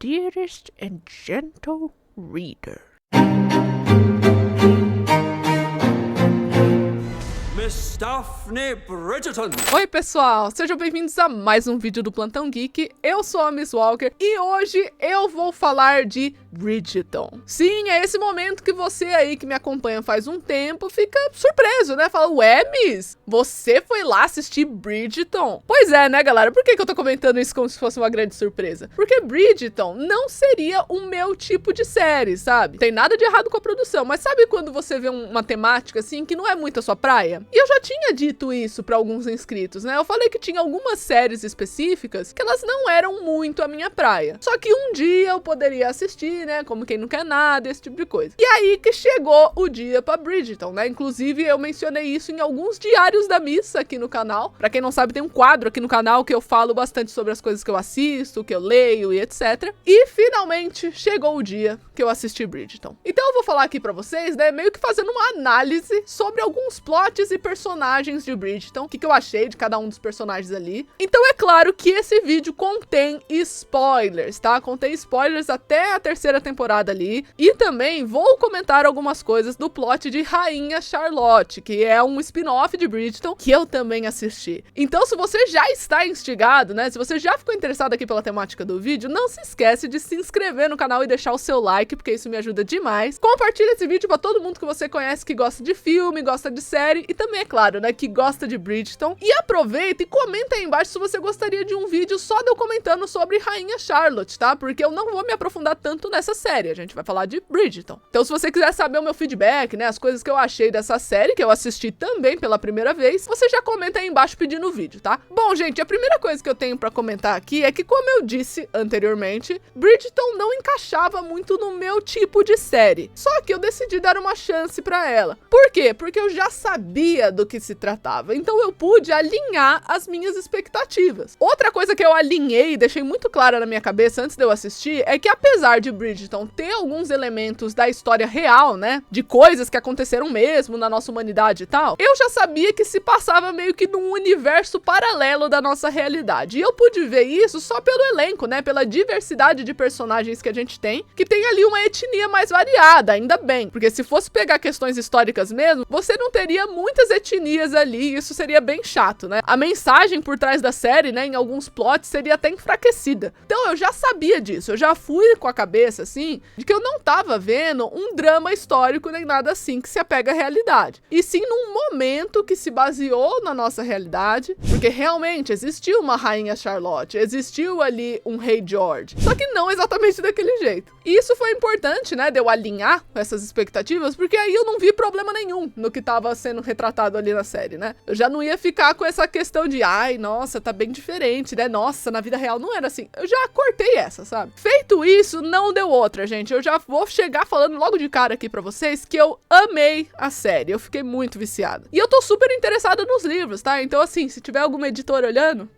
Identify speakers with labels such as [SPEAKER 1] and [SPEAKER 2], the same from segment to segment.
[SPEAKER 1] dearest and gentle reader.
[SPEAKER 2] Miss Daphne Bridgerton.
[SPEAKER 3] Oi pessoal, sejam bem-vindos a mais um vídeo do Plantão Geek. Eu sou a Miss Walker e hoje eu vou falar de Bridgerton. Sim, é esse momento que você aí que me acompanha faz um tempo fica surpreso, né? Fala, ué Miss, você foi lá assistir Bridgerton? Pois é, né galera? Por que eu tô comentando isso como se fosse uma grande surpresa? Porque Bridgerton não seria o meu tipo de série, sabe? Tem nada de errado com a produção, mas sabe quando você vê uma temática assim que não é muito a sua praia? E eu já tinha dito isso pra alguns inscritos, né? Eu falei que tinha algumas séries específicas que elas não eram muito a minha praia. Só que um dia eu poderia assistir, né? Como quem não quer nada, esse tipo de coisa. E aí que chegou o dia pra Bridgerton, né? Inclusive eu mencionei isso em alguns diários da missa aqui no canal. Pra quem não sabe, tem um quadro aqui no canal que eu falo bastante sobre as coisas que eu assisto, que eu leio e etc. E finalmente chegou o dia que eu assisti Bridgerton. Então eu vou falar aqui pra vocês, né? Meio que fazendo uma análise sobre alguns plots e personagens de Bridgerton, o que eu achei de cada um dos personagens ali. Então é claro que esse vídeo contém spoilers, tá? Contém spoilers até a terceira temporada ali. E também vou comentar algumas coisas do plot de Rainha Charlotte, que é um spin-off de Bridgerton, que eu também assisti. Então se você já está instigado, né? Se você já ficou interessado aqui pela temática do vídeo, não se esquece de se inscrever no canal e deixar o seu like, porque isso me ajuda demais. Compartilha esse vídeo pra todo mundo que você conhece que gosta de filme, gosta de série e também é claro, né, que gosta de Bridgerton. E aproveita e comenta aí embaixo se você gostaria de um vídeo só de eu comentando sobre Rainha Charlotte, tá? Porque eu não vou me aprofundar tanto nessa série, a gente vai falar de Bridgerton. Então se você quiser saber o meu feedback, né, as coisas que eu achei dessa série, que eu assisti também pela primeira vez, você já comenta aí embaixo pedindo o vídeo, tá? Bom, gente, a primeira coisa que eu tenho pra comentar aqui é que, como eu disse anteriormente, Bridgerton não encaixava muito no meu tipo de série. Só que eu decidi dar uma chance pra ela. Por quê? Porque eu já sabia do que se tratava, então eu pude alinhar as minhas expectativas. Outra coisa que eu alinhei e deixei muito clara na minha cabeça antes de eu assistir é que, apesar de Bridgerton ter alguns elementos da história real, né, de coisas que aconteceram mesmo na nossa humanidade e tal, eu já sabia que se passava meio que num universo paralelo da nossa realidade. E eu pude ver isso só pelo elenco, né, pela diversidade de personagens que a gente tem, que tem ali uma etnia mais variada, ainda bem, porque se fosse pegar questões históricas mesmo, você não teria muitas etnias ali, isso seria bem chato, né? A mensagem por trás da série, né, em alguns plots seria até enfraquecida. Então eu já sabia disso, eu já fui com a cabeça, assim, de que eu não tava vendo um drama histórico nem nada assim que se apega à realidade. E sim num momento que se baseou na nossa realidade, porque realmente existiu uma Rainha Charlotte, existiu ali um Rei George, só que não exatamente daquele jeito. E isso foi importante, né, de eu alinhar essas expectativas, porque aí eu não vi problema nenhum no que tava sendo retratado ali na série, né? Eu já não ia ficar com essa questão de, ai, nossa, tá bem diferente, né? Nossa, na vida real não era assim. Eu já cortei essa, sabe? Feito isso, não deu outra, gente. Eu já vou chegar falando logo de cara aqui pra vocês que eu amei a série. Eu fiquei muito viciada. E eu tô super interessada nos livros, tá? Então, assim, se tiver alguma editora olhando,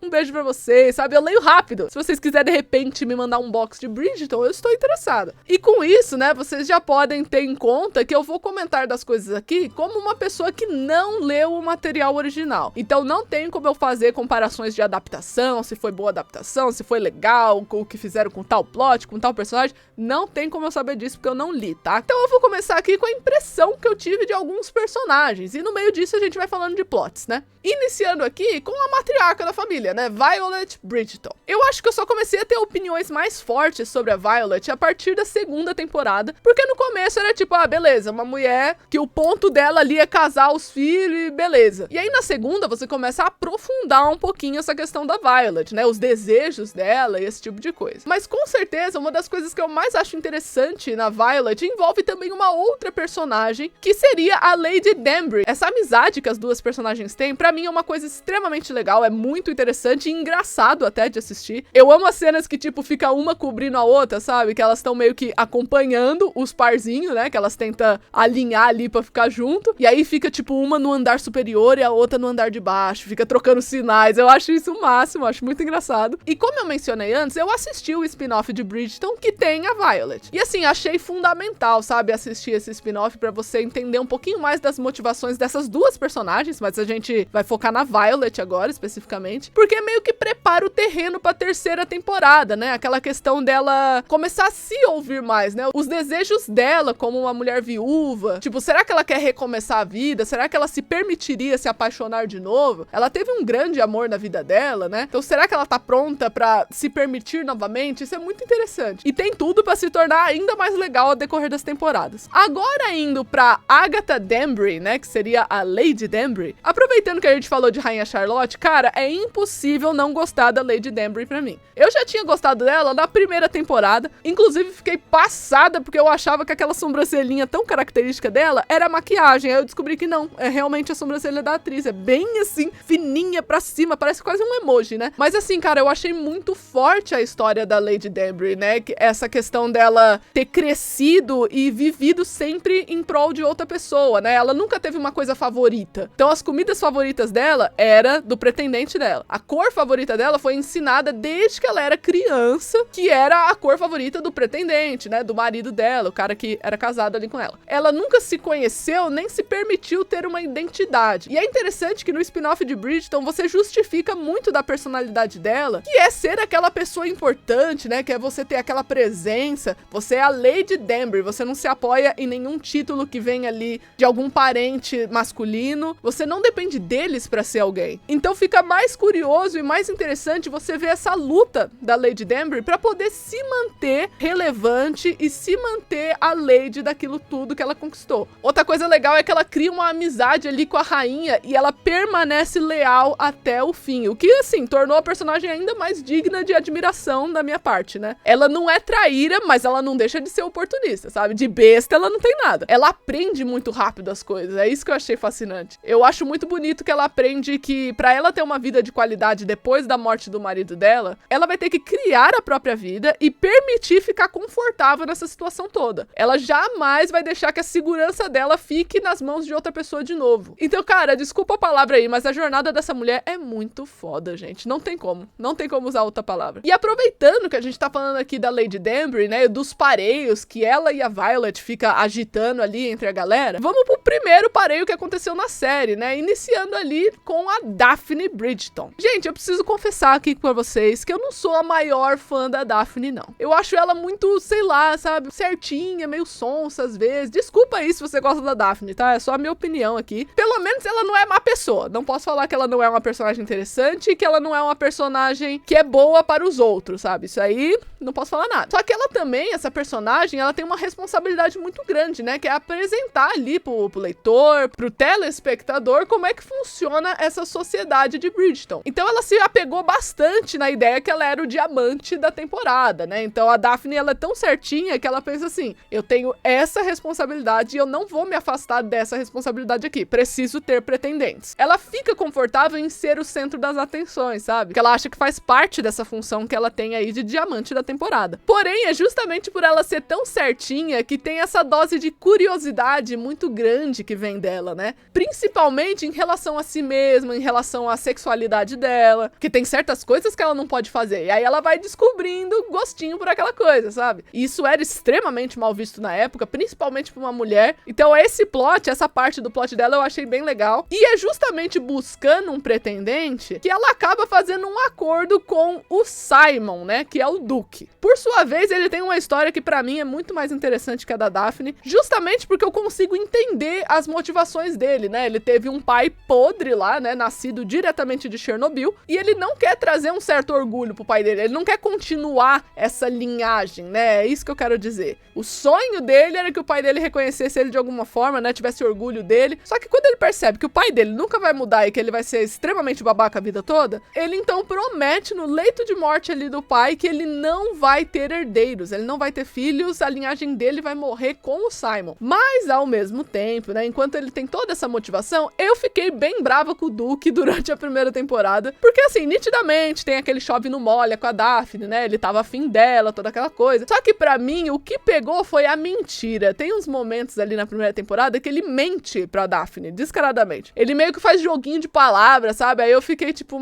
[SPEAKER 3] um beijo pra vocês, sabe? Eu leio rápido. Se vocês quiserem, de repente, me mandar um box de Bridgerton, eu estou interessada. E com isso, né, vocês já podem ter em conta que eu vou comentar das coisas aqui como uma pessoa que não leu o material original. Então não tem como eu fazer comparações de adaptação, se foi boa adaptação, se foi legal, o que fizeram com tal plot, com tal personagem. Não tem como eu saber disso, porque eu não li, tá? Então eu vou começar aqui com a impressão que eu tive de alguns personagens. E no meio disso a gente vai falando de plots, né? Iniciando aqui com a matriarca da família, né? Violet Bridgerton. Eu acho que eu só comecei a ter opiniões mais fortes sobre a Violet a partir da segunda temporada, porque no começo era tipo, ah, beleza, uma mulher que o ponto dela ali é casar os filhos e beleza. E aí na segunda você começa a aprofundar um pouquinho essa questão da Violet, né? Os desejos dela e esse tipo de coisa. Mas com certeza uma das coisas que eu mais acho interessante na Violet envolve também uma outra personagem, que seria a Lady Danbury. Essa amizade que as duas personagens têm, pra mim é uma coisa extremamente legal, é muito interessante e engraçado até de assistir. Eu amo as cenas que, tipo, fica uma cobrindo a outra, sabe? Que elas estão meio que acompanhando os parzinhos, né? Que elas tentam alinhar ali pra ficar junto. E aí fica, tipo, uma no andar superior e a outra no andar de baixo. Fica trocando sinais. Eu acho isso o máximo, acho muito engraçado. E como eu mencionei antes, eu assisti o spin-off de Bridgerton que tem a Violet. E assim, achei fundamental, sabe? Assistir esse spin-off pra você entender um pouquinho mais das motivações dessas duas personagens. Mas a gente vai focar na Violet agora, especificamente. Porque porque meio que prepara o terreno pra terceira temporada, né? Aquela questão dela começar a se ouvir mais, né? Os desejos dela como uma mulher viúva. Tipo, será que ela quer recomeçar a vida? Será que ela se permitiria se apaixonar de novo? Ela teve um grande amor na vida dela, né? Então será que ela tá pronta pra se permitir novamente? Isso é muito interessante. E tem tudo pra se tornar ainda mais legal ao decorrer das temporadas. Agora indo pra Agatha Danbury, né? Que seria a Lady Danbury. Aproveitando que a gente falou de Rainha Charlotte, cara, é impossível não gostar da Lady Danbury pra mim. Eu já tinha gostado dela na primeira temporada, inclusive fiquei passada porque eu achava que aquela sobrancelhinha tão característica dela era maquiagem. Aí eu descobri que não, é realmente a sobrancelha da atriz, é bem assim, fininha pra cima, parece quase um emoji, né? Mas assim, cara, eu achei muito forte a história da Lady Danbury, né? Essa questão dela ter crescido e vivido sempre em prol de outra pessoa, né? Ela nunca teve uma coisa favorita. Então as comidas favoritas dela era do pretendente dela. A cor favorita dela foi ensinada desde que ela era criança, que era a cor favorita do pretendente, né? Do marido dela, o cara que era casado ali com ela. Ela nunca se conheceu, nem se permitiu ter uma identidade. E é interessante que no spin-off de Bridgerton você justifica muito da personalidade dela, que é ser aquela pessoa importante, né? Que é você ter aquela presença. Você é a Lady Danbury, você não se apoia em nenhum título que vem ali de algum parente masculino. Você não depende deles pra ser alguém. Então fica mais curioso e mais interessante você ver essa luta da Lady Danbury pra poder se manter relevante e se manter a Lady daquilo tudo que ela conquistou. Outra coisa legal é que ela cria uma amizade ali com a rainha e ela permanece leal até o fim, o que, assim, tornou a personagem ainda mais digna de admiração da minha parte, né? Ela não é traíra, mas ela não deixa de ser oportunista, sabe? De besta ela não tem nada. Ela aprende muito rápido as coisas, é isso que eu achei fascinante. Eu acho muito bonito que ela aprende que pra ela ter uma vida de qualidade depois da morte do marido dela, ela vai ter que criar a própria vida e permitir ficar confortável nessa situação toda. Ela jamais vai deixar que a segurança dela fique nas mãos de outra pessoa de novo. Então, cara, desculpa a palavra aí, mas a jornada dessa mulher é muito foda, gente. Não tem como. Não tem como usar outra palavra. E aproveitando que a gente tá falando aqui da Lady Danbury, né, dos pareios que ela e a Violet fica agitando ali entre a galera, vamos pro primeiro pareio que aconteceu na série, né, iniciando ali com a Daphne Bridgerton. Gente, eu preciso confessar aqui pra vocês que eu não sou a maior fã da Daphne, não. Eu acho ela muito, sei lá, sabe, certinha, meio sonsa às vezes. Desculpa aí se você gosta da Daphne, tá? É só a minha opinião aqui. Pelo menos ela não é má pessoa. Não posso falar que ela não é uma personagem interessante e que ela não é uma personagem que é boa para os outros, sabe? Isso aí, não posso falar nada. Só que ela também, essa personagem, ela tem uma responsabilidade muito grande, né? Que é apresentar ali pro leitor, pro telespectador, como é que funciona essa sociedade de Bridgerton. Então ela se apegou bastante na ideia que ela era o diamante da temporada, né? Então a Daphne, ela é tão certinha que ela pensa assim, eu tenho essa responsabilidade e eu não vou me afastar dessa responsabilidade aqui. Preciso ter pretendentes. Ela fica confortável em ser o centro das atenções, sabe? Porque ela acha que faz parte dessa função que ela tem aí de diamante da temporada. Porém, é justamente por ela ser tão certinha que tem essa dose de curiosidade muito grande que vem dela, né? Principalmente em relação a si mesma, em relação à sexualidade dela, que tem certas coisas que ela não pode fazer. E aí ela vai descobrindo gostinho por aquela coisa, sabe? E isso era extremamente mal visto na época, principalmente pra uma mulher. Então esse plot, essa parte do plot dela eu achei bem legal. E é justamente buscando um pretendente que ela acaba fazendo um acordo com o Simon, né? Que é o Duque. Por sua vez, ele tem uma história que pra mim é muito mais interessante que a da Daphne, justamente porque eu consigo entender as motivações dele, né? Ele teve um pai podre lá, né? Nascido diretamente de Chernobyl, e ele não quer trazer um certo orgulho pro pai dele, ele não quer continuar essa linhagem, né? É isso que eu quero dizer. O sonho dele era que o pai dele reconhecesse ele de alguma forma, né? Tivesse orgulho dele. Só que quando ele percebe que o pai dele nunca vai mudar e que ele vai ser extremamente babaca a vida toda, ele então promete no leito de morte ali do pai que ele não vai ter herdeiros, ele não vai ter filhos, a linhagem dele vai morrer com o Simon. Mas ao mesmo tempo, né, enquanto ele tem toda essa motivação, eu fiquei bem brava com o Duque durante a primeira temporada, porque assim, nitidamente tem aquele chove no molha com a Daphne, né, ele tava afim dela, toda aquela coisa. Só que pra mim, o que pegou foi a mentira. Tem uns momentos ali na primeira temporada que ele mente pra Daphne, descaradamente. Ele meio que faz joguinho de palavras, sabe? Aí eu fiquei tipo,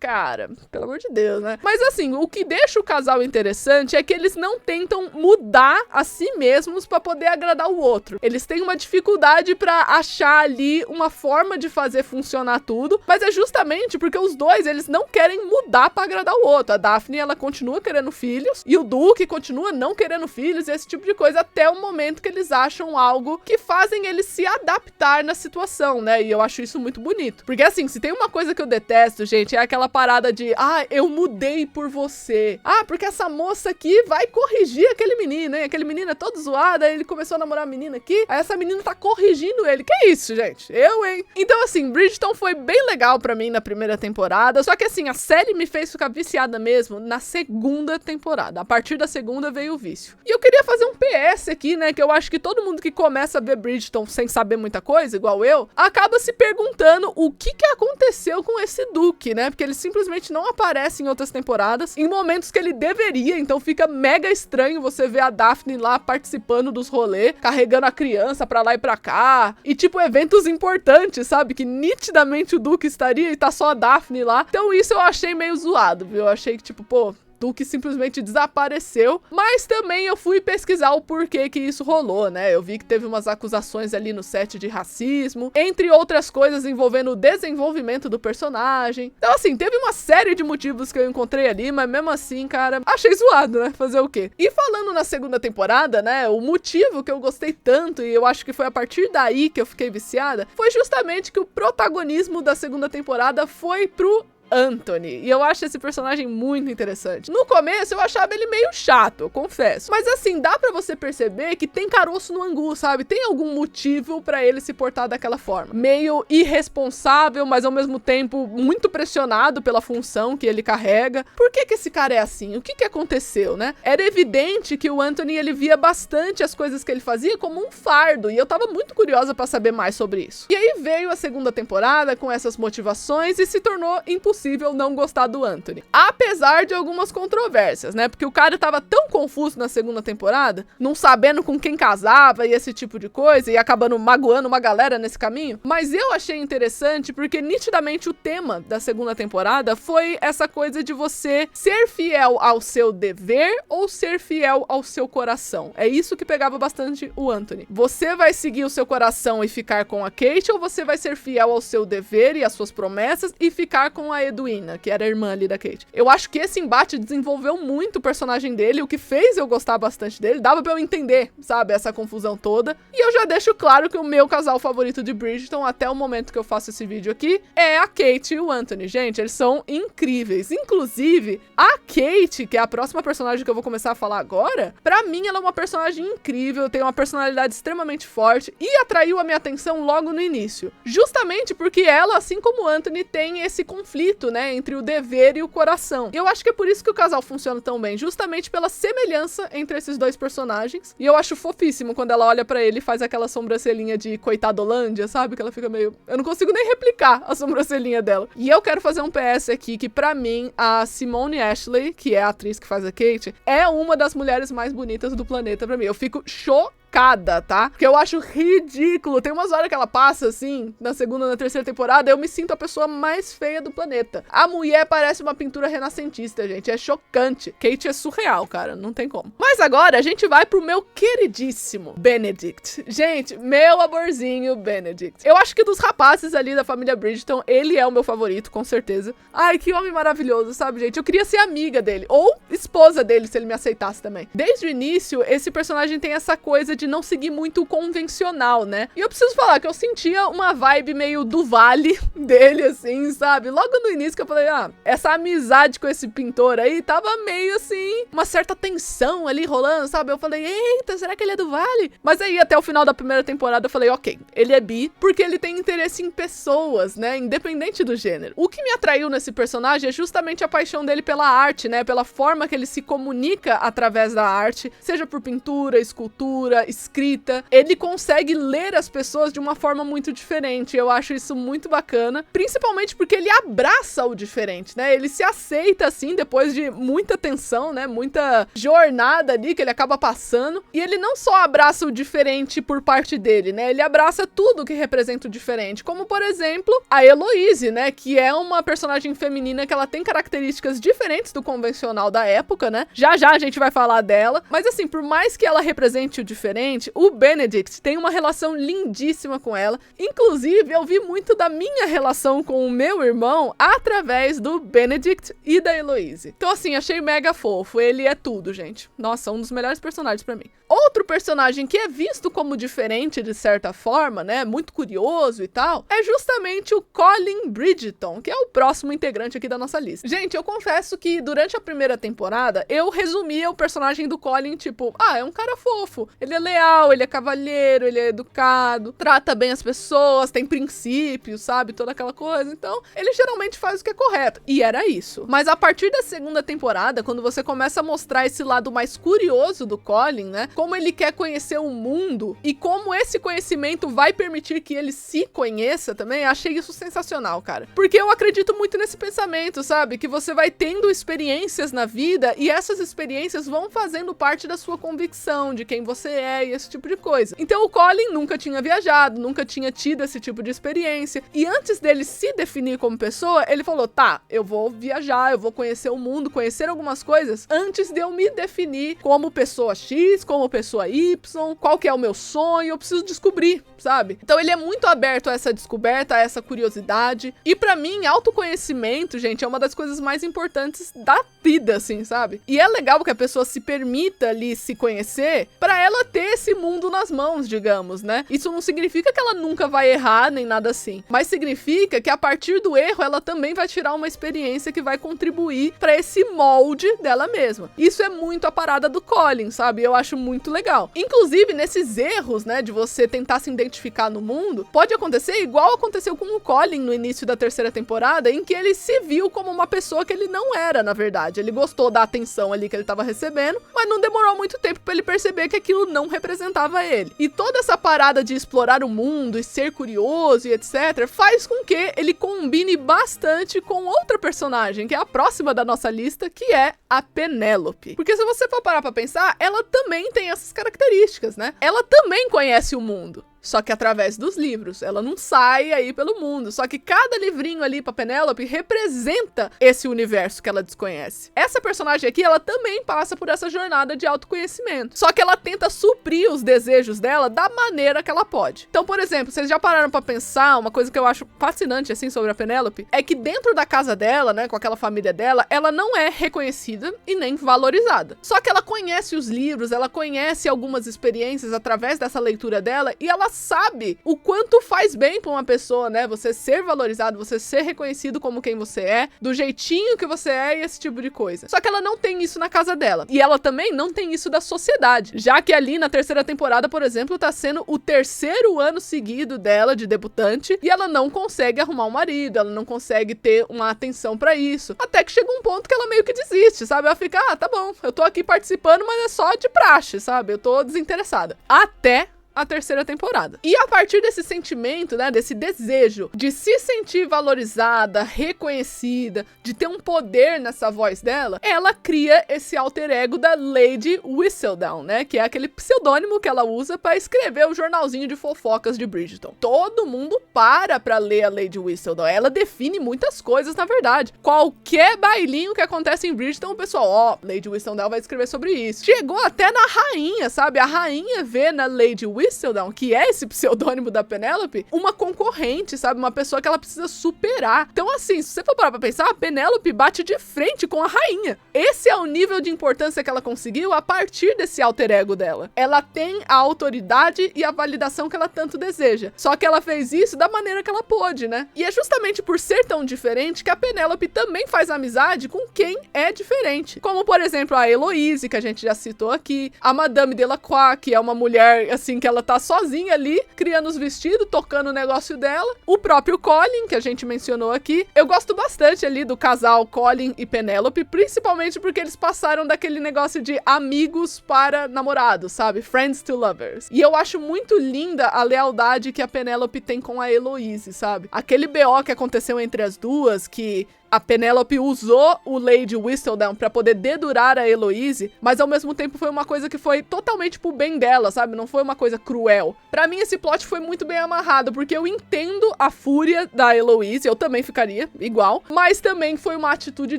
[SPEAKER 3] cara, pelo amor de Deus, né? Mas assim, o que deixa o casal interessante é que eles não tentam mudar a si mesmos pra poder agradar o outro. Eles têm uma dificuldade pra achar ali uma forma de fazer funcionar tudo, mas é justamente porque os dois, eles não querem mudar pra agradar o outro. A Daphne, ela continua querendo filhos, e o Duke continua não querendo filhos, e esse tipo de coisa, até o momento que eles acham algo que fazem eles se adaptar na situação, né? E eu acho isso muito bonito. Porque assim, se tem uma coisa que eu detesto, gente, é aquela parada de, eu mudei por você. Porque essa moça aqui vai corrigir aquele menino, hein? Aquele menino é todo zoado, aí ele começou a namorar a menina aqui, aí essa menina tá corrigindo ele. Que isso, gente? Hein? Então assim, Bridgerton foi bem legal pra mim na primeira temporada, só que assim, a série me fez ficar viciada mesmo na segunda temporada. A partir da segunda veio o vício. E eu queria fazer um PS aqui, né, que eu acho que todo mundo que começa a ver Bridgerton sem saber muita coisa, igual eu, acaba se perguntando o que aconteceu com esse Duke, né, porque ele simplesmente não aparece em outras temporadas, em momentos que ele deveria, então fica mega estranho você ver a Daphne lá participando dos rolês, carregando a criança pra lá e pra cá, e tipo, eventos importantes, sabe, que nitidamente o Duke estaria e tá só a Daphne lá. Então isso eu achei meio zoado, viu? Eu achei que tipo, pô, Duke simplesmente desapareceu, mas também eu fui pesquisar o porquê que isso rolou, né? Eu vi que teve umas acusações ali no set de racismo, entre outras coisas envolvendo o desenvolvimento do personagem. Então assim, teve uma série de motivos que eu encontrei ali, mas mesmo assim, cara, achei zoado, né? Fazer o quê? E falando na segunda temporada, né, o motivo que eu gostei tanto, e eu acho que foi a partir daí que eu fiquei viciada, foi justamente que o protagonismo da segunda temporada foi pro Anthony, e eu acho esse personagem muito interessante. No começo eu achava ele meio chato, eu confesso, mas assim, dá pra você perceber que tem caroço no angu, sabe? Tem algum motivo pra ele se portar daquela forma. Meio irresponsável, mas ao mesmo tempo muito pressionado pela função que ele carrega. Por que esse cara é assim? O que aconteceu, né? Era evidente que o Anthony, ele via bastante as coisas que ele fazia como um fardo, e eu tava muito curiosa pra saber mais sobre isso. E aí veio a segunda temporada com essas motivações e se tornou impossível não gostar do Anthony. Apesar de algumas controvérsias, né? Porque o cara tava tão confuso na segunda temporada, não sabendo com quem casava e esse tipo de coisa, e acabando magoando uma galera nesse caminho. Mas eu achei interessante porque nitidamente o tema da segunda temporada foi essa coisa de você ser fiel ao seu dever ou ser fiel ao seu coração. É isso que pegava bastante o Anthony. Você vai seguir o seu coração e ficar com a Kate, ou você vai ser fiel ao seu dever e às suas promessas e ficar com a Edwina, que era a irmã ali da Kate. Eu acho que esse embate desenvolveu muito o personagem dele, o que fez eu gostar bastante dele. Dava pra eu entender, sabe, essa confusão toda. E eu já deixo claro que o meu casal favorito de Bridgerton, até o momento que eu faço esse vídeo aqui, é a Kate e o Anthony. Gente, eles são incríveis. Inclusive, a Kate, que é a próxima personagem que eu vou começar a falar agora, pra mim ela é uma personagem incrível, tem uma personalidade extremamente forte e atraiu a minha atenção logo no início. Justamente porque ela, assim como o Anthony, tem esse conflito, né, entre o dever e o coração. E eu acho que é por isso que o casal funciona tão bem, justamente pela semelhança entre esses dois personagens. E eu acho fofíssimo quando ela olha pra ele e faz aquela sobrancelhinha de coitadolândia, sabe? Que ela fica meio... Eu não consigo nem replicar a sobrancelhinha dela. E eu quero fazer um PS aqui, que pra mim, a Simone Ashley, que é a atriz que faz a Kate, é uma das mulheres mais bonitas do planeta pra mim. Eu fico chocada, tá? Porque eu acho ridículo. Tem umas horas que ela passa, assim, na segunda, na terceira temporada, eu me sinto a pessoa mais feia do planeta. A mulher parece uma pintura renascentista, gente. É chocante. Kate é surreal, cara. Não tem como. Mas agora a gente vai pro meu queridíssimo Benedict. Gente, meu amorzinho Benedict. Eu acho que dos rapazes ali da família Bridgerton, ele é o meu favorito, com certeza. Ai, que homem maravilhoso, sabe, gente? Eu queria ser amiga dele. Ou esposa dele, se ele me aceitasse também. Desde o início, esse personagem tem essa coisa de não seguir muito o convencional, né? E eu preciso falar que eu sentia uma vibe meio do Vale dele, assim, sabe? Logo no início que eu falei, essa amizade com esse pintor aí tava meio assim, uma certa tensão ali rolando, sabe? Eu falei, eita, será que ele é do Vale? Mas aí até o final da primeira temporada eu falei, ok, ele é bi porque ele tem interesse em pessoas, né? Independente do gênero. O que me atraiu nesse personagem é justamente a paixão dele pela arte, né? Pela forma que ele se comunica através da arte, seja por pintura, escultura, escrita, ele consegue ler as pessoas de uma forma muito diferente. Eu acho isso muito bacana, principalmente porque ele abraça o diferente, né? Ele se aceita assim depois de muita tensão, né? Muita jornada ali que ele acaba passando. E ele não só abraça o diferente por parte dele, né? Ele abraça tudo que representa o diferente, como por exemplo, a Heloise, né? Que é uma personagem feminina que ela tem características diferentes do convencional da época, né? Já já a gente vai falar dela. Mas assim, por mais que ela represente o diferente, o Benedict tem uma relação lindíssima com ela. Inclusive, eu vi muito da minha relação com o meu irmão através do Benedict e da Heloise. Então assim, achei mega fofo. Ele é tudo, gente. Nossa, um dos melhores personagens pra mim. Outro personagem que é visto como diferente de certa forma, né, muito curioso e tal, é justamente o Colin Bridgerton, que é o próximo integrante aqui da nossa lista. Gente, eu confesso que durante a primeira temporada, eu resumia o personagem do Colin, tipo, é um cara fofo, ele é leal, ele é cavalheiro, ele é educado, trata bem as pessoas, tem princípios, sabe, toda aquela coisa, então, ele geralmente faz o que é correto, e era isso. Mas a partir da segunda temporada, quando você começa a mostrar esse lado mais curioso do Colin, né, como ele quer conhecer o mundo e como esse conhecimento vai permitir que ele se conheça também, achei isso sensacional, cara. Porque eu acredito muito nesse pensamento, sabe? Que você vai tendo experiências na vida e essas experiências vão fazendo parte da sua convicção de quem você é e esse tipo de coisa. Então o Colin nunca tinha viajado, nunca tinha tido esse tipo de experiência e antes dele se definir como pessoa, ele falou, tá, eu vou viajar, eu vou conhecer o mundo, conhecer algumas coisas antes de eu me definir como pessoa X, como pessoa Y, qual que é o meu sonho, eu preciso descobrir, sabe? Então ele é muito aberto a essa descoberta, a essa curiosidade. E pra mim, autoconhecimento, gente, é uma das coisas mais importantes da vida, assim, sabe? E é legal que a pessoa se permita ali se conhecer pra ela ter esse mundo nas mãos, digamos, né? Isso não significa que ela nunca vai errar, nem nada assim. Mas significa que a partir do erro, ela também vai tirar uma experiência que vai contribuir pra esse molde dela mesma. Isso é muito a parada do Colin, sabe? Eu acho muito legal. Inclusive, nesses erros, né, de você tentar se identificar no mundo, pode acontecer igual aconteceu com o Colin no início da terceira temporada, em que ele se viu como uma pessoa que ele não era, na verdade. Ele gostou da atenção ali que ele tava recebendo, mas não demorou muito tempo pra ele perceber que aquilo não representava ele. E toda essa parada de explorar o mundo e ser curioso e etc, faz com que ele combine bastante com outra personagem, que é a próxima da nossa lista, que é a Penélope. Porque se você for parar pra pensar, ela também tem essas características, né? Ela também conhece o mundo. Só que através dos livros, ela não sai aí pelo mundo. Só que cada livrinho ali pra Penélope representa esse universo que ela desconhece. Essa personagem aqui, ela também passa por essa jornada de autoconhecimento. Só que ela tenta suprir os desejos dela da maneira que ela pode. Então, por exemplo, vocês já pararam pra pensar, uma coisa que eu acho fascinante, assim, sobre a Penélope, é que dentro da casa dela, né, com aquela família dela, ela não é reconhecida e nem valorizada. Só que ela conhece os livros, ela conhece algumas experiências através dessa leitura dela e ela sabe o quanto faz bem pra uma pessoa, né? Você ser valorizado, você ser reconhecido como quem você é, do jeitinho que você é e esse tipo de coisa. Só que ela não tem isso na casa dela. E ela também não tem isso da sociedade. Já que ali na terceira temporada, por exemplo, tá sendo o terceiro ano seguido dela de debutante e ela não consegue arrumar um marido, ela não consegue ter uma atenção pra isso. Até que chega um ponto que ela meio que desiste, sabe? Ela fica, tá bom, eu tô aqui participando, mas é só de praxe, sabe? Eu tô desinteressada. Até a terceira temporada. E a partir desse sentimento, né, desse desejo de se sentir valorizada, reconhecida, de ter um poder nessa voz dela, ela cria esse alter ego da Lady Whistledown, né, que é aquele pseudônimo que ela usa pra escrever o jornalzinho de fofocas de Bridgerton. Todo mundo pra ler a Lady Whistledown. Ela define muitas coisas, na verdade. Qualquer bailinho que acontece em Bridgerton, o pessoal, Lady Whistledown vai escrever sobre isso. Chegou até na rainha, sabe? A rainha vê na Lady Whistledown, que é esse pseudônimo da Penélope, uma concorrente, sabe? Uma pessoa que ela precisa superar. Então, assim, se você for parar pra pensar, a Penélope bate de frente com a rainha. Esse é o nível de importância que ela conseguiu a partir desse alter ego dela. Ela tem a autoridade e a validação que ela tanto deseja. Só que ela fez isso da maneira que ela pôde, né? E é justamente por ser tão diferente que a Penélope também faz amizade com quem é diferente. Como, por exemplo, a Heloise, que a gente já citou aqui, a Madame Delacroix, que é uma mulher, assim, que ela tá sozinha ali, criando os vestidos, tocando o negócio dela. O próprio Colin, que a gente mencionou aqui. Eu gosto bastante ali do casal Colin e Penélope, principalmente porque eles passaram daquele negócio de amigos para namorados, sabe? Friends to lovers. E eu acho muito linda a lealdade que a Penélope tem com a Heloise, sabe? Aquele BO que aconteceu entre as duas, que a Penélope usou o Lady Whistledown pra poder dedurar a Heloise, mas ao mesmo tempo foi uma coisa que foi totalmente pro bem dela, sabe? Não foi uma coisa cruel. Pra mim esse plot foi muito bem amarrado, porque eu entendo a fúria da Heloise, eu também ficaria igual, mas também foi uma atitude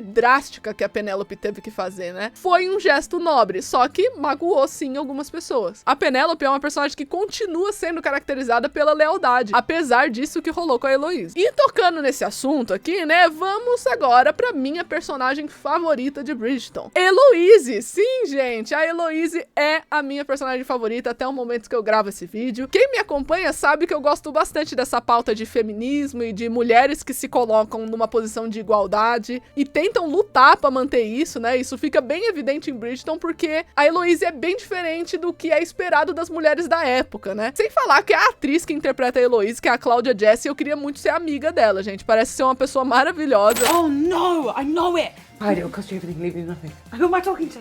[SPEAKER 3] drástica que a Penélope teve que fazer, né? Foi um gesto nobre, só que magoou sim algumas pessoas. A Penélope é uma personagem que continua sendo caracterizada pela lealdade, apesar disso que rolou com a Heloise. E tocando nesse assunto aqui, né, vamos agora pra minha personagem favorita de Bridgerton, Heloise. Sim, gente, a Heloise é a minha personagem favorita até o momento que eu gravo esse vídeo. Quem me acompanha sabe que eu gosto bastante dessa pauta de feminismo e de mulheres que se colocam numa posição de igualdade e tentam lutar pra manter isso, né? Isso fica bem evidente em Bridgerton porque a Heloise é bem diferente do que é esperado das mulheres da época, né? Sem falar que a atriz que interpreta a Heloise, que é a Cláudia Jessie, eu queria muito ser amiga dela, gente. Parece ser uma pessoa maravilhosa.
[SPEAKER 4] Oh no, I know it! Right, it'll cost you everything, leave you nothing. Who am I talking to?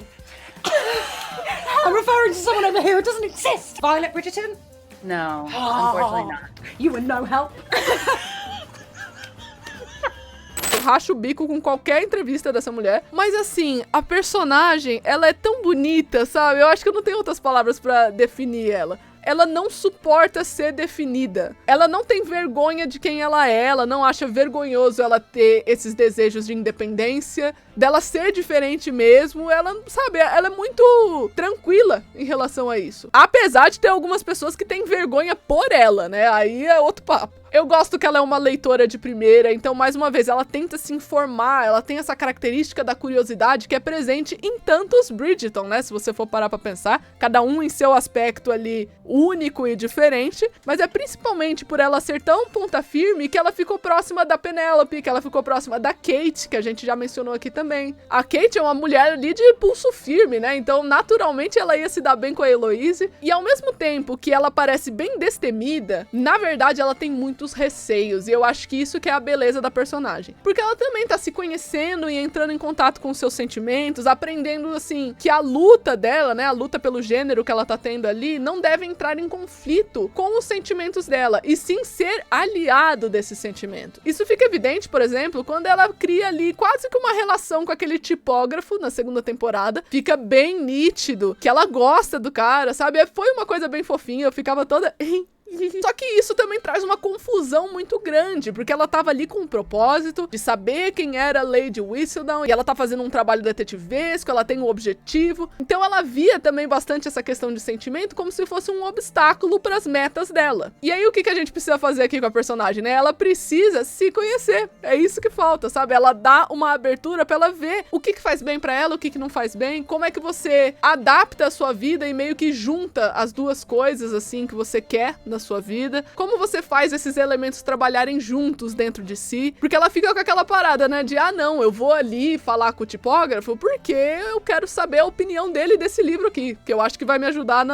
[SPEAKER 4] I'm referring to someone over here who doesn't exist! Violet Bridgerton? No, unfortunately not. You were no help.
[SPEAKER 3] Eu racho o bico com qualquer entrevista dessa mulher. Mas assim, a personagem, ela é tão bonita, sabe? Eu acho que eu não tenho outras palavras pra definir ela. Ela não suporta ser definida. Ela não tem vergonha de quem ela é. Ela não acha vergonhoso ela ter esses desejos de independência, dela ser diferente mesmo. Ela, sabe, ela é muito tranquila em relação a isso. Apesar de ter algumas pessoas que têm vergonha por ela, né? Aí é outro papo. Eu gosto que ela é uma leitora de primeira, então, mais uma vez, ela tenta se informar, ela tem essa característica da curiosidade que é presente em tantos Bridgerton, né? Se você for parar pra pensar, cada um em seu aspecto ali único e diferente, mas é principalmente por ela ser tão ponta firme que ela ficou próxima da Penélope, que ela ficou próxima da Kate, que a gente já mencionou aqui também. A Kate é uma mulher ali de pulso firme, né? Então, naturalmente, ela ia se dar bem com a Heloise, e ao mesmo tempo que ela parece bem destemida, na verdade, ela tem muitos receios, e eu acho que isso que é a beleza da personagem. Porque ela também tá se conhecendo e entrando em contato com seus sentimentos, aprendendo, assim, que a luta dela, né, a luta pelo gênero que ela tá tendo ali, não deve entrar em conflito com os sentimentos dela, e sim ser aliado desse sentimento. Isso fica evidente, por exemplo, quando ela cria ali quase que uma relação com aquele tipógrafo na segunda temporada. Fica bem nítido que ela gosta do cara, sabe? Foi uma coisa bem fofinha, eu ficava toda... Só que isso também traz uma confusão muito grande, porque ela tava ali com um propósito de saber quem era Lady Whistledown, e ela tá fazendo um trabalho detetivesco, ela tem um objetivo. Então ela via também bastante essa questão de sentimento como se fosse um obstáculo para as metas dela. E aí o que a gente precisa fazer aqui com a personagem, né? Ela precisa se conhecer. É isso que falta, sabe? Ela dá uma abertura pra ela ver o que faz bem pra ela, o que não faz bem, como é que você adapta a sua vida e meio que junta as duas coisas, assim, que você quer na sua vida, como você faz esses elementos trabalharem juntos dentro de si, porque ela fica com aquela parada, né, de, ah não, eu vou ali falar com o tipógrafo porque eu quero saber a opinião dele desse livro aqui, que eu acho que vai me ajudar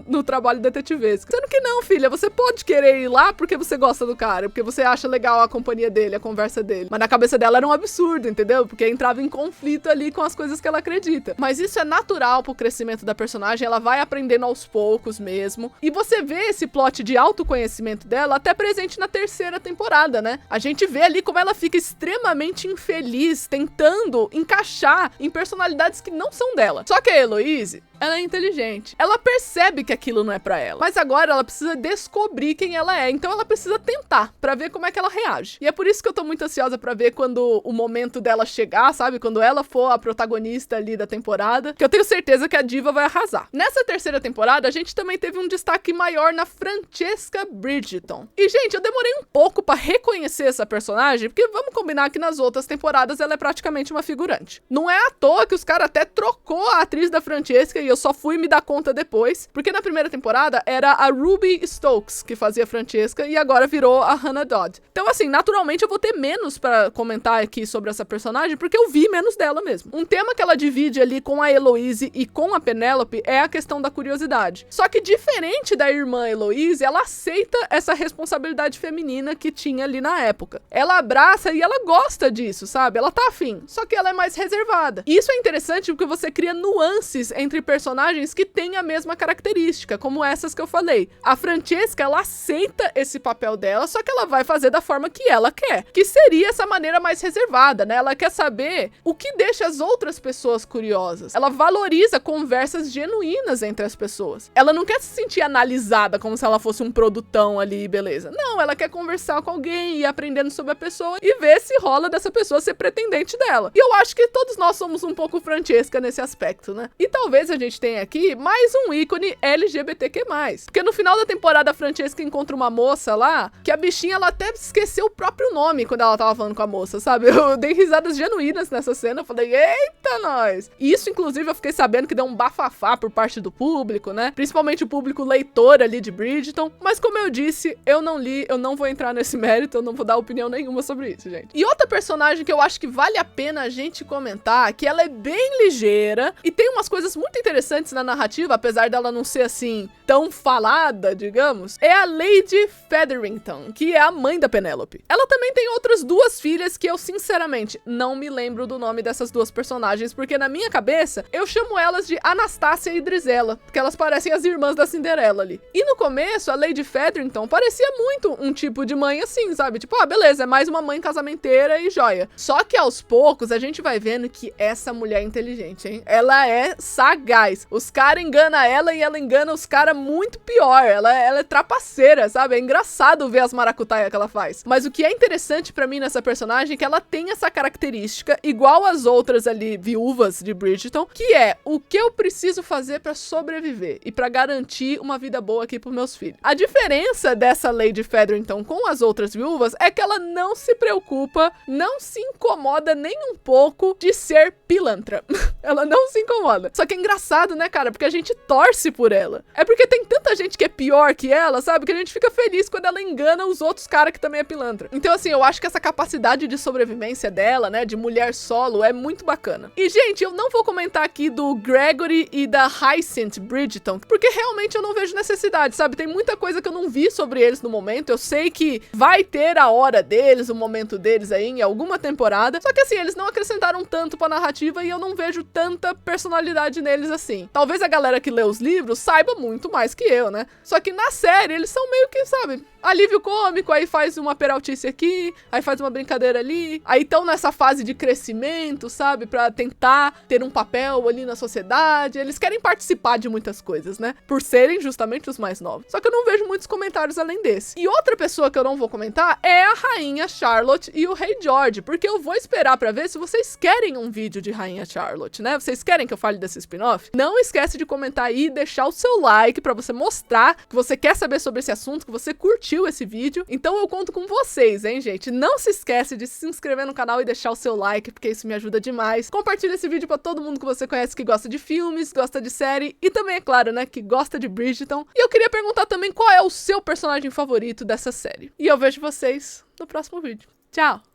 [SPEAKER 3] no trabalho detetivesco. Sendo que não, filha, você pode querer ir lá porque você gosta do cara, porque você acha legal a companhia dele, a conversa dele, mas na cabeça dela era um absurdo, entendeu? Porque entrava em conflito ali com as coisas que ela acredita. Mas isso é natural pro crescimento da personagem, ela vai aprendendo aos poucos mesmo, e você vê esse plot de autoconhecimento dela até presente na terceira temporada, né? A gente vê ali como ela fica extremamente infeliz, tentando encaixar em personalidades que não são dela. Só que a Heloise, ela é inteligente. Ela percebe que aquilo não é pra ela. Mas agora ela precisa descobrir quem ela é. Então ela precisa tentar pra ver como é que ela reage. E é por isso que eu tô muito ansiosa pra ver quando o momento dela chegar, sabe? Quando ela for a protagonista ali da temporada. Que eu tenho certeza que a diva vai arrasar. Nessa terceira temporada, a gente também teve um destaque maior na Francesca Bridgerton. E, gente, eu demorei um pouco pra reconhecer essa personagem, porque vamos combinar que nas outras temporadas ela é praticamente uma figurante. Não é à toa que os caras até trocou a atriz da Francesca e eu só fui me dar conta depois, porque na primeira temporada era a Ruby Stokes que fazia a Francesca e agora virou a Hannah Dodd. Então, assim, naturalmente eu vou ter menos pra comentar aqui sobre essa personagem, porque eu vi menos dela mesmo. Um tema que ela divide ali com a Eloise e com a Penélope é a questão da curiosidade. Só que diferente da irmã Eloise, ela aceita essa responsabilidade feminina que tinha ali na época. Ela abraça e ela gosta disso, sabe? Ela tá afim, só que ela é mais reservada. E isso é interessante porque você cria nuances entre personagens que têm a mesma característica, como essas que eu falei. A Francesca, ela aceita esse papel dela, só que ela vai fazer da forma que ela quer, que seria essa maneira mais reservada, né? Ela quer saber o que deixa as outras pessoas curiosas. Ela valoriza conversas genuínas entre as pessoas. Ela não quer se sentir analisada como se ela fosse um produtão ali, beleza. Não, ela quer conversar com alguém e ir aprendendo sobre a pessoa e ver se rola dessa pessoa ser pretendente dela. E eu acho que todos nós somos um pouco Francesca nesse aspecto, né? E talvez a gente tenha aqui mais um ícone LGBTQ+. Porque no final da temporada a Francesca encontra uma moça lá, que a bichinha ela até esqueceu o próprio nome quando ela tava falando com a moça, sabe? Eu dei risadas genuínas nessa cena, eu falei, eita nós! E isso, inclusive, eu fiquei sabendo que deu um bafafá por parte do público, né? Principalmente o público leitor ali de Bridgerton. Mas como eu disse, eu não li, eu não vou entrar nesse mérito, eu não vou dar opinião nenhuma sobre isso, gente. E outra personagem que eu acho que vale a pena a gente comentar, que ela é bem ligeira e tem umas coisas muito interessantes na narrativa, apesar dela não ser assim tão falada, digamos, é a Lady Featherington, que é a mãe da Penélope. Ela também tem outras duas filhas que eu, sinceramente, não me lembro do nome dessas duas personagens, porque na minha cabeça, eu chamo elas de Anastácia e Drizella, porque elas parecem as irmãs da Cinderela ali. E no começo, a Lady Featherington parecia muito um tipo de mãe assim, sabe? Tipo, ah, beleza, é mais uma mãe casamenteira e joia. Só que aos poucos, a gente vai vendo que essa mulher é inteligente, hein? Ela é sagaz. Os caras enganam ela e ela engana os caras muito pior. Ela é trapaceira, sabe? É engraçado ver as maracutaias que ela faz. Mas o que é interessante pra mim nessa personagem é que ela tem essa característica, igual as outras ali, viúvas de Bridgerton, que é o que eu preciso fazer pra sobreviver e pra garantir uma vida boa aqui pros meus filhos. A diferença dessa Lady Featherington com as outras viúvas é que ela não se preocupa, não se incomoda nem um pouco de ser pilantra. Ela não se incomoda. Só que é engraçado, né, cara? Porque a gente torce por ela. É porque tem tanta gente que é pior que ela, sabe? Que a gente fica feliz quando ela engana os outros caras que também é pilantra. Então, assim, eu acho que essa capacidade de sobrevivência dela, né, de mulher solo, é muito bacana. E, gente, eu não vou comentar aqui do Gregory e da Hyacinth Bridgerton, porque realmente eu não vejo necessidade, sabe? Tem muita coisa que eu não vi sobre eles no momento. Eu sei que vai ter a hora deles, o momento deles aí em alguma temporada. Só que, assim, eles não acrescentaram tanto pra narrativa e eu não vejo tanta personalidade neles assim. Talvez a galera que lê os livros saiba muito mais que eu, né? Só que na série eles são meio que, sabe, alívio cômico, aí faz uma peraltice aqui, aí faz uma brincadeira ali, aí estão nessa fase de crescimento, sabe, pra tentar ter um papel ali na sociedade. Eles querem participar de muitas coisas, né, por serem justamente os mais novos. Só que eu não vejo muitos comentários além desse. E outra pessoa que eu não vou comentar é a Rainha Charlotte e o Rei George, porque eu vou esperar pra ver se vocês querem um vídeo de Rainha Charlotte, né? Vocês querem que eu fale desse spin-off? Não esquece de comentar aí e deixar o seu like pra você mostrar que você quer saber sobre esse assunto, que você curtiu esse vídeo. Então eu conto com vocês, hein, gente? Não se esquece de se inscrever no canal e deixar o seu like, porque isso me ajuda demais. Compartilha esse vídeo pra todo mundo que você conhece que gosta de filmes, gosta de série e também, é claro, né, que gosta de Bridgerton. E eu queria perguntar também qual é o seu personagem favorito dessa série. E eu vejo vocês no próximo vídeo. Tchau!